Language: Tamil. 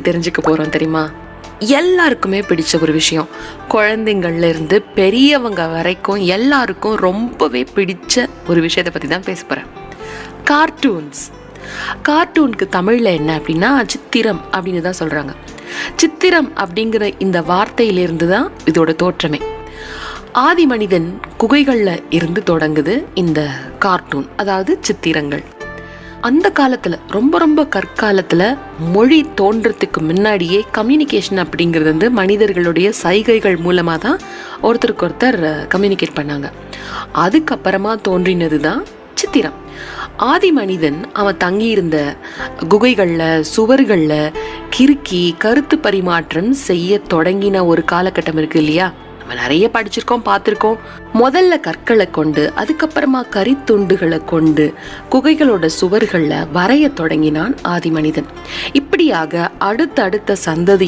தெரிஞ்சுக்க போறோம் தெரியுமா? எல்லாருக்குமே பிடிச்ச ஒரு விஷயம், குழந்தைங்கள்ல இருந்து பெரியவங்க வரைக்கும் எல்லாருக்கும் ரொம்பவே பிடிச்ச ஒரு விஷயத்தை பற்றி தான் பேச போகிறேன். கார்ட்டூன்ஸ். கார்ட்டூனுக்கு தமிழில் என்ன அப்படின்னா சித்திரம் அப்படின்னு தான் சொல்கிறாங்க. சித்திரம் அப்படிங்கிற இந்த வார்த்தையிலிருந்து தான் இதோட தோற்றமே. ஆதி மனிதன் குகைகளில் இருந்து தொடங்குது இந்த கார்ட்டூன், அதாவது சித்திரங்கள். அந்த காலத்தில் ரொம்ப ரொம்ப கற்காலத்தில் மொழி தோன்றத்துக்கு முன்னாடியே கம்யூனிகேஷன் அப்படிங்கிறது மனிதர்களுடைய சைகைகள் மூலமாக தான் ஒருத்தருக்கு ஒருத்தர் கம்யூனிகேட் பண்ணாங்க. அதுக்கப்புறமா தோன்றினது தான் சித்திரம். ஆதி மனிதன் அவன் தங்கியிருந்த குகைகளில் சுவர்களில் கிறுக்கி கருத்து பரிமாற்றம் செய்ய தொடங்கின ஒரு காலகட்டம் இருக்கு இல்லையா? நம்ம நிறைய படிச்சிருக்கோம், பார்த்துருக்கோம். முதல்ல கற்களை கொண்டு அதுக்கப்புறமா கரித்துண்டுகளை கொண்டு குகைகளோட சுவர்களில் வரைய தொடங்கினான் ஆதி மனிதன். இப்படியாக அடுத்தடுத்த சந்ததி